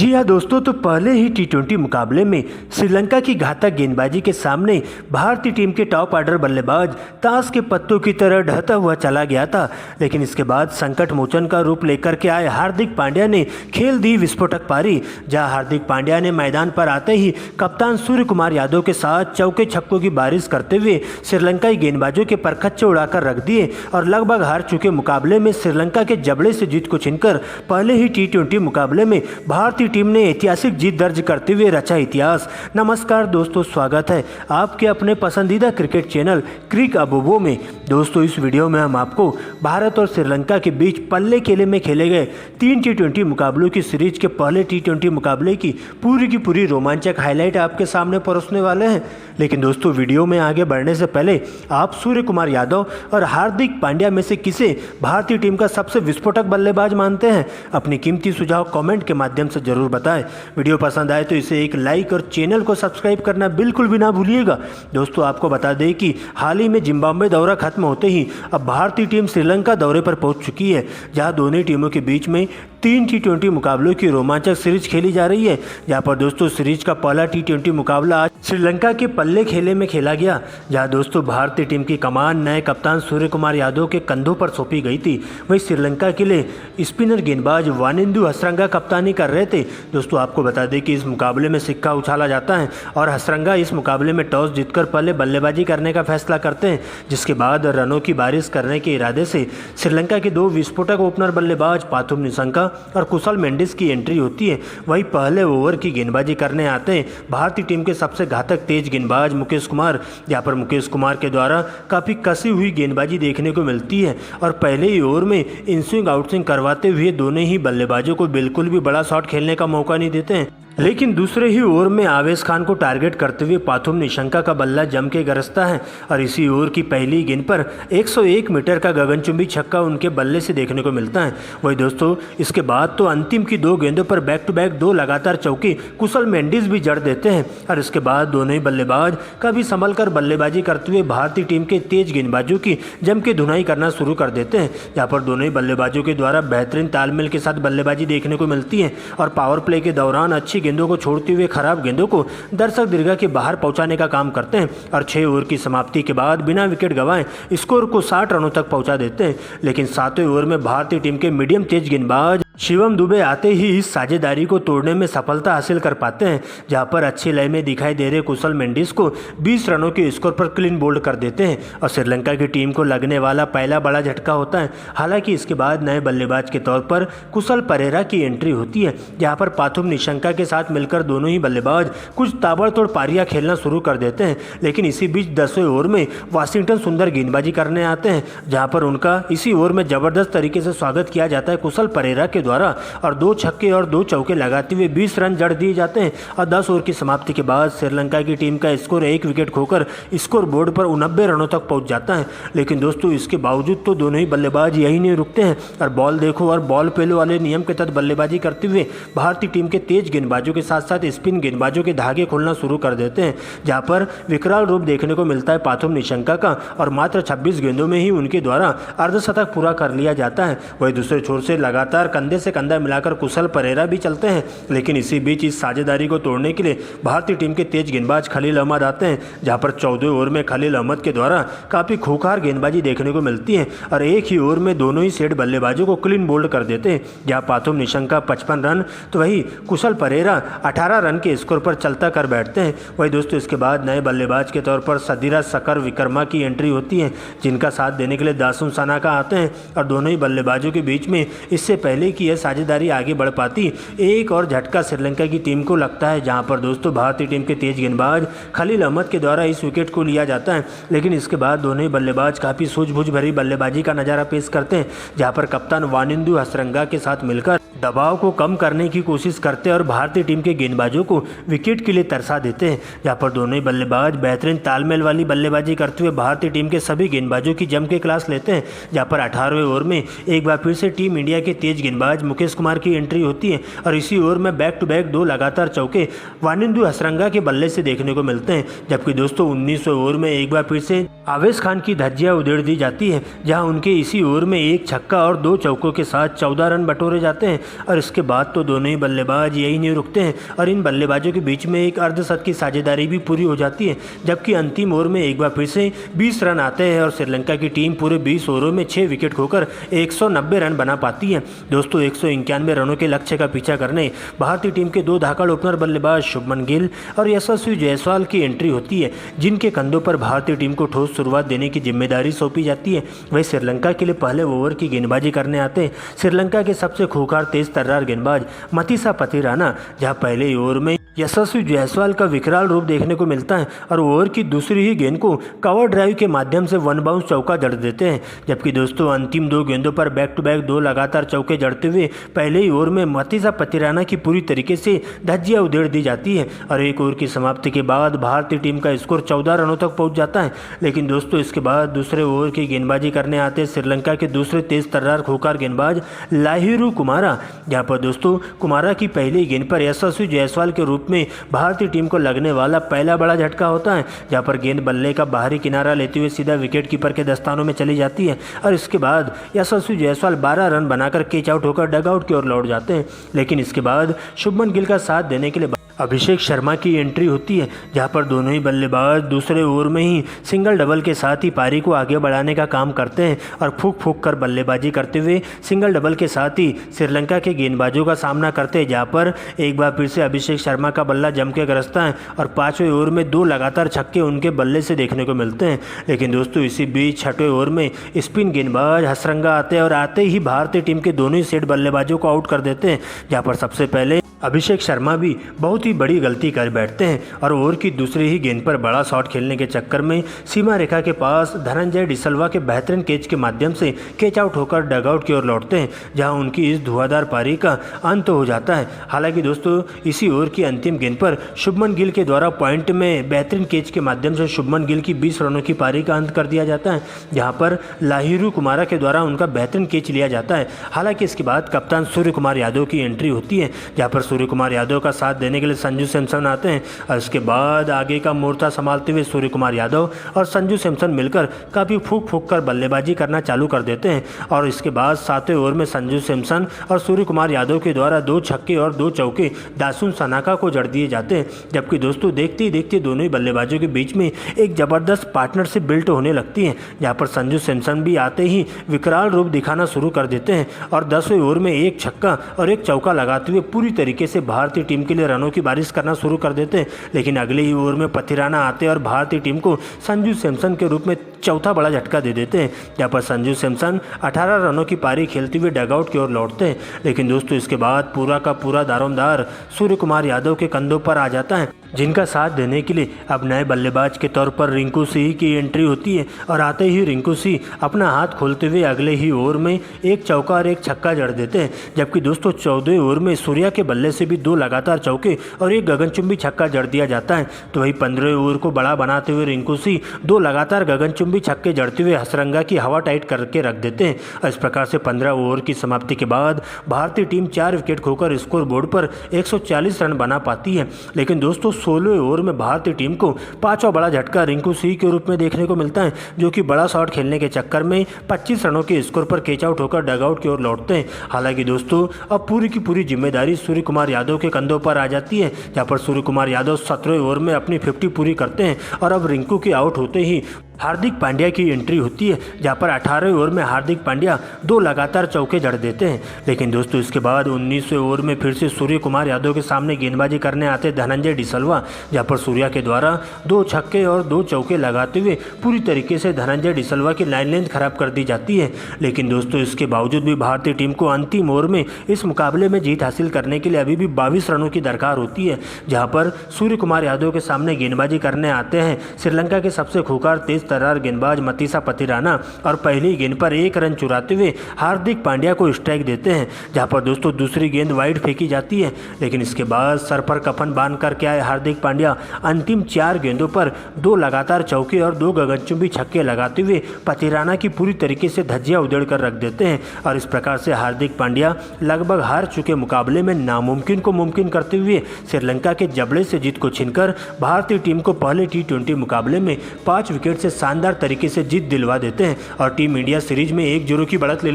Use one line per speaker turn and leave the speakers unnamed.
जी हाँ दोस्तों, तो पहले ही टी20 मुकाबले में श्रीलंका की घातक गेंदबाजी के सामने भारतीय टीम के टॉप ऑर्डर बल्लेबाज ताश के पत्तों की तरह ढहता हुआ चला गया था। लेकिन इसके बाद संकट मोचन का रूप लेकर के आए हार्दिक पांड्या ने खेल दी विस्फोटक पारी, जहां हार्दिक पांड्या ने मैदान पर आते ही कप्तान सूर्य कुमार यादव के साथ चौके छक्कों की बारिश करते हुए श्रीलंकाई गेंदबाजों के परखच्चे उड़ाकर रख दिए और लगभग हार चुके मुकाबले में श्रीलंका के जबड़े से जीत को छीनकर पहले ही टी20 मुकाबले में भारतीय टीम ने ऐतिहासिक जीत दर्ज करते हुए रचा इतिहास। नमस्कार दोस्तों, स्वागत है आपके अपने पसंदीदा क्रिकेट चैनल क्रिक अबोबो में। दोस्तों, इस वीडियो में हम आपको भारत और श्रीलंका के बीच पल्ले खेले में खेले गए 3 टी20 मुकाबलों की सीरीज के पहले टी20 मुकाबले की पूरी रोमांचक हाईलाइट आपके सामने परोसने वाले हैं। लेकिन दोस्तों, वीडियो में आगे बढ़ने से पहले आप सूर्य कुमार यादव और हार्दिक पांड्या में से किसे भारतीय टीम का सबसे विस्फोटक बल्लेबाज मानते हैं, अपनी कीमती सुझाव कमेंट के माध्यम से जरूर बताएं। वीडियो पसंद आए तो इसे एक लाइक और चैनल को सब्सक्राइब करना बिल्कुल भी ना भूलिएगा। दोस्तों, आपको बता दें कि हाल ही में जिम्बाब्वे दौरा खत्म होते ही अब भारतीय टीम श्रीलंका दौरे पर पहुंच चुकी है, जहां दोनों टीमों के बीच में 3 टी20 मुकाबलों की रोमांचक सीरीज खेली जा रही है। जहां पर दोस्तों सीरीज का पहला टी20 मुकाबला आज श्रीलंका के पल्ले खेले में खेला गया, जहां दोस्तों भारतीय टीम की कमान नए कप्तान सूर्य कुमार यादव के कंधों पर सौंपी गई थी। वहीं श्रीलंका के लिए स्पिनर गेंदबाज वानिंदु हसरंगा कप्तानी कर रहे थे। दोस्तों, आपको बता दें कि इस मुकाबले में सिक्का उछाला जाता है और हसरंगा इस मुकाबले में टॉस जीतकर पहले बल्लेबाजी करने का फैसला करते हैं, जिसके बाद रनों की बारिश करने के इरादे से श्रीलंका के 2 विस्फोटक ओपनर बल्लेबाज पाथुम निशंका और कुशल मेंडिस की एंट्री होती है। वहीं पहले ओवर की गेंदबाजी करने आते हैं भारतीय टीम के सबसे घातक तेज गेंदबाज मुकेश कुमार। यहाँ पर मुकेश कुमार के द्वारा काफ़ी कसी हुई गेंदबाजी देखने को मिलती है और पहले ही ओवर में इनस्विंग आउटस्विंग करवाते हुए दोनों ही बल्लेबाजों को बिल्कुल भी बड़ा शॉट खेलने का मौका नहीं देते हैं। लेकिन दूसरे ही ओवर में आवेश खान को टारगेट करते हुए पाथुम निशंका का बल्ला जम के गरजता है और इसी ओवर की पहली गेंद पर 101 मीटर का गगनचुंबी छक्का उनके बल्ले से देखने को मिलता है। वही दोस्तों, इसके बाद तो अंतिम की 2 गेंदों पर बैक टू बैक 2 लगातार चौके कुशल मेंडिस भी जड़ देते हैं और इसके बाद दोनों ही बल्लेबाज कभी संभल कर बल्लेबाजी करते हुए भारतीय टीम के तेज गेंदबाजों की जम के धुनाई करना शुरू कर देते हैं। यहाँ पर दोनों ही बल्लेबाजों के द्वारा बेहतरीन तालमेल के साथ बल्लेबाजी देखने को मिलती है और पावर प्ले के दौरान अच्छी गेंदों को छोड़ते हुए खराब गेंदों को दर्शक दीर्घा के बाहर पहुंचाने का काम करते हैं और 6 ओवर की समाप्ति के बाद बिना विकेट गंवाए स्कोर को 60 रनों तक पहुंचा देते हैं। लेकिन 7वें ओवर में भारतीय टीम के मीडियम तेज गेंदबाज शिवम दुबे आते ही इस साझेदारी को तोड़ने में सफलता हासिल कर पाते हैं, जहां पर अच्छी लय में दिखाई दे रहे कुशल मेंडिस को 20 रनों के स्कोर पर क्लीन बोल्ड कर देते हैं और श्रीलंका की टीम को लगने वाला पहला बड़ा झटका होता है। हालांकि इसके बाद नए बल्लेबाज के तौर पर कुशल परेरा की एंट्री होती है, जहां पर पाथुम निशंका के साथ मिलकर दोनों ही बल्लेबाज कुछ ताबड़तोड़ पारियां खेलना शुरू कर देते हैं। लेकिन इसी बीच 10वें ओवर में वाशिंगटन सुंदर गेंदबाजी करने आते हैं, जहां पर उनका इसी ओवर में जबरदस्त तरीके से स्वागत किया जाता है कुशल परेरा के द्वारा और 2 छक्के और 2 चौके लगाते हुए 20 रन जड़ दिए जाते हैं और 10 ओवर की समाप्ति के बाद श्रीलंका की टीम का स्कोर 1 विकेट खोकर स्कोर बोर्ड पर 89 रनों तक पहुंच जाता है। लेकिन दोस्तों, इसके बावजूद तो दोनों ही बल्लेबाज यही नहीं रुकते हैं और बॉल देखो और बॉल पेलो वाले नियम के तहत बल्लेबाजी करते हुए भारतीय टीम के तेज गेंदबाजों के साथ साथ स्पिन गेंदबाजों के धागे खोलना शुरू कर देते हैं, जहां पर विकराल रूप देखने को मिलता है पाथुम निशंका का और मात्र 26 गेंदों में ही उनके द्वारा अर्धशतक पूरा कर लिया जाता है। वही दूसरे छोर से लगातार कंधे से कंधा मिलाकर कुशल परेरा भी चलते हैं। लेकिन इसी बीच इस साझेदारी को तोड़ने के लिए भारतीय टीम के तेज गेंदबाज खलील अहमद आते हैं, जहां पर 14वें ओवर में खलील अहमद के द्वारा काफ़ी खूंखार गेंदबाजी देखने को मिलती है और एक ही ओवर में दोनों ही सेट बल्लेबाजों को क्लीन बोल्ड कर देते हैं, जहां पाथुम निशंका 55 रन तो वही कुशल परेरा 18 रन के स्कोर पर चलता कर बैठते हैं। वही दोस्तों, इसके बाद नए बल्लेबाज के तौर पर सदीरा सकर विक्रमा की एंट्री होती है, जिनका साथ देने के लिए दासुन सनाका आते हैं और दोनों ही बल्लेबाजों के बीच में इससे पहले की यह साझेदारी आगे बढ़ पाती एक और झटका श्रीलंका की टीम को लगता है, जहां पर दोस्तों भारतीय टीम के तेज गेंदबाज खलील अहमद के द्वारा इस विकेट को लिया जाता है। लेकिन इसके बाद दोनों ही बल्लेबाज काफ़ी सूझबूझ भरी बल्लेबाजी का नजारा पेश करते हैं, जहां पर कप्तान वानिंदु हसरंगा के साथ मिलकर दबाव को कम करने की कोशिश करते हैं और भारतीय टीम के गेंदबाजों को विकेट के लिए तरसा देते हैं, जहां पर दोनों ही बल्लेबाज बेहतरीन तालमेल वाली बल्लेबाजी करते हुए भारतीय टीम के सभी गेंदबाजों की जम के क्लास लेते हैं। जहां पर 18वें ओवर में एक बार फिर से टीम इंडिया के तेज गेंदबाज मुकेश कुमार की एंट्री होती है और इसी ओवर में बैक टू बैक 2 लगातार चौके वानिंदु हसरंगा के बल्ले से देखने को मिलते हैं। जबकि दोस्तों 19वें ओवर में एक बार फिर से आवेश खान की धज्जियां उधेड़ दी जाती है, जहां उनके इसी ओवर में 1 छक्का और 2 चौकों के साथ 14 रन बटोरे जाते हैं और इसके बाद तो दोनों ही बल्लेबाज यही नहीं रुकते हैं और इन बल्लेबाजों के बीच में एक अर्धशतक की साझेदारी भी पूरी हो जाती है, जबकि अंतिम ओवर में एक बार फिर से 20 रन आते हैं और श्रीलंका की टीम पूरे 20 ओवरों में 6 विकेट खोकर 190 रन बना पाती है। दोस्तों 191 रनों के लक्ष्य का पीछा करने भारतीय टीम के 2 धाकड़ ओपनर बल्लेबाज शुभमन गिल और यशस्वी जायसवाल की एंट्री होती है, जिनके कंधों पर भारतीय टीम को ठोस शुरुआत देने की जिम्मेदारी सौंपी जाती है। वही श्रीलंका के लिए पहले ओवर की गेंदबाजी करने आते हैं श्रीलंका के सबसे खूंखार तेज तर्रार गेंदबाज मतीसा पथिराना, जहां पहले ओवर में यशस्वी जायसवाल का विकराल रूप देखने को मिलता है और ओवर की दूसरी ही गेंद को कवर ड्राइव के माध्यम से वन बाउंस चौका जड़ देते हैं। जबकि दोस्तों अंतिम 2 गेंदों पर बैक टू बैक 2 लगातार चौके जड़ते हुए पहले ही ओवर में मतीसा पथिराना की पूरी तरीके से धज्जियां उधेड़ दी जाती है और एक ओवर की समाप्ति के बाद भारतीय टीम का स्कोर 14 रनों तक पहुंच जाता है। लेकिन दोस्तों इसके बाद दूसरे ओवर की गेंदबाजी करने आते श्रीलंका के दूसरे तेज तर्रार खूंखार गेंदबाज लाहिरू कुमारा, जहां पर दोस्तों कुमारा की पहली गेंद पर यशस्वी जायसवाल के रूप में भारतीय टीम को लगने वाला पहला बड़ा झटका होता है, जहां पर गेंद बल्ले का बाहरी किनारा लेते हुए सीधा विकेट कीपर के दस्तानों में चली जाती है और इसके बाद यशस्वी जायसवाल 12 रन बनाकर कैच आउट होकर डगआउट की ओर लौट जाते हैं। लेकिन इसके बाद शुभमन गिल का साथ देने के लिए अभिषेक शर्मा की एंट्री होती है, जहां पर दोनों ही बल्लेबाज दूसरे ओवर में ही सिंगल डबल के साथ ही पारी को आगे बढ़ाने का काम करते हैं और फूंक फूंक कर बल्लेबाजी करते हुए सिंगल डबल के साथ ही श्रीलंका के गेंदबाजों का सामना करते हैं, जहां पर एक बार फिर से अभिषेक शर्मा का बल्ला जम के गरजता है और 5वें ओवर में 2 लगातार छक्के उनके बल्ले से देखने को मिलते हैं। लेकिन दोस्तों इसी बीच 6वें ओवर में स्पिन गेंदबाज हसरंगा आते हैं और आते ही भारतीय टीम के दोनों ही सेट बल्लेबाजों को आउट कर देते हैं, जहाँ पर सबसे पहले अभिषेक शर्मा भी बहुत ही बड़ी गलती कर बैठते हैं और ओवर की दूसरी ही गेंद पर बड़ा शॉट खेलने के चक्कर में सीमा रेखा के पास धनंजय डिसल्वा के बेहतरीन कैच के माध्यम से कैच आउट होकर डगआउट की ओर लौटते हैं, जहां उनकी इस धुआंधार पारी का अंत हो जाता है। हालांकि दोस्तों इसी ओवर की अंतिम गेंद पर शुभमन गिल के द्वारा पॉइंट में बेहतरीन कैच के माध्यम से शुभमन गिल की 20 रनों की पारी का अंत कर दिया जाता है, जहाँ पर लाहिरू कुमारा के द्वारा उनका बेहतरीन कैच लिया जाता है। हालांकि इसके बाद कप्तान सूर्य कुमार यादव की एंट्री होती है, जहाँ पर सूर्य कुमार यादव का साथ देने के लिए संजू सैमसन आते हैं और इसके बाद आगे का मोर्चा संभालते हुए सूर्य कुमार यादव और संजू सैमसन मिलकर काफ़ी फूंक फूंक कर बल्लेबाजी करना चालू कर देते हैं और इसके बाद 7वें ओवर में संजू सैमसन और सूर्य कुमार यादव के द्वारा 2 छक्के और 2 चौके दासुन सनाका को जड़ दिए जाते हैं। जबकि दोस्तों देखते ही देखते दोनों ही बल्लेबाजों के बीच में एक जबरदस्त पार्टनरशिप बिल्ट होने लगती है, जहाँ पर संजू सैमसन भी आते ही विकराल रूप दिखाना शुरू कर देते हैं और 10वें ओवर में 1 छक्का और 1 चौका लगाते हुए पूरी तरीके से भारतीय टीम के लिए रनों की बारिश करना शुरू कर देते हैं। लेकिन अगले ही ओवर में पथिराना आते और भारतीय टीम को संजू सैमसन के रूप में चौथा बड़ा झटका दे देते हैं, जहाँ पर संजू सैमसन 18 रनों की पारी खेलते हुए डगआउट की ओर लौटते हैं। लेकिन दोस्तों इसके बाद पूरा का पूरा दारोमदार सूर्य कुमार यादव के कंधों पर आ जाता है, जिनका साथ देने के लिए अब नए बल्लेबाज के तौर पर रिंकू सिंह की एंट्री होती है और आते ही रिंकू सिंह अपना हाथ खोलते हुए अगले ही ओवर में 1 चौका और 1 छक्का जड़ देते हैं। जबकि दोस्तों 14वें ओवर में सूर्या के बल्ले से भी 2 लगातार चौके और 1 गगनचुंबी छक्का जड़ दिया जाता है। तो वही 15वें ओवर को बड़ा बनाते हुए रिंकू सिंह 2 लगातार गगनचुंबी छक्के जड़ते हुए हसरंगा की हवा टाइट करके रख देते हैं और इस प्रकार से 15 ओवर की समाप्ति के बाद भारतीय टीम 4 विकेट खोकर स्कोर बोर्ड पर 140 रन बना पाती है। लेकिन दोस्तों 16वें ओवर में भारतीय टीम को 5वां बड़ा झटका रिंकू सिंह के रूप में देखने को मिलता है, जो कि बड़ा शॉट खेलने के चक्कर में 25 रनों के स्कोर पर कैच आउट होकर डगआउट की ओर लौटते हैं। हालांकि दोस्तों अब पूरी की पूरी जिम्मेदारी सूर्य कुमार यादव के कंधों पर आ जाती है, जहां पर सूर्य कुमार यादव 17वें ओवर में अपनी 50 पूरी करते हैं और अब रिंकू के आउट होते ही हार्दिक पांड्या की एंट्री होती है, जहां पर 18वें ओवर में हार्दिक पांड्या 2 लगातार चौके जड़ देते हैं। लेकिन दोस्तों इसके बाद 19वें ओवर में फिर से सूर्य कुमार यादव के सामने गेंदबाजी करने आते धनंजय डिसल्वा, जहां पर सूर्या के द्वारा 2 छक्के और 2 चौके लगाते हुए पूरी तरीके से धनंजय डिसल्वा की लाइन लेंथ खराब कर दी जाती है। लेकिन दोस्तों इसके बावजूद भी भारतीय टीम को अंतिम ओवर में इस मुकाबले में जीत हासिल करने के लिए अभी भी 22 रनों की दरकार होती है, जहां पर सूर्य कुमार यादव के सामने गेंदबाजी करने आते हैं श्रीलंका के सबसे खूंखार तेज तर्रार गेंदबाज मतीसा पथिराना और पहली गेंद पर 1 रन चुराते हुए हार्दिक पांड्या को स्ट्राइक देते हैं, जहां पर दोस्तों दूसरी गेंद वाइड फेंकी जाती है। लेकिन इसके बाद सर पर कफन बांध करके आए हार्दिक पांड्या अंतिम 4 गेंदों पर 2 लगातार चौके और 2 गगनचुंबी छक्के लगाते हुए पथिराना की पूरी तरीके से धज्जियां उधेड़ कर रख देते हैं और इस प्रकार से हार्दिक पांड्या लगभग हार चुके मुकाबले में नामुमकिन को मुमकिन करते हुए श्रीलंका के जबड़े से जीत को छीनकर भारतीय टीम को पहले T20 मुकाबले में 5 विकेट से शानदार तरीके से जीत दिलवा देते हैं और टीम इंडिया सीरीज में 1-0 की बढ़त ले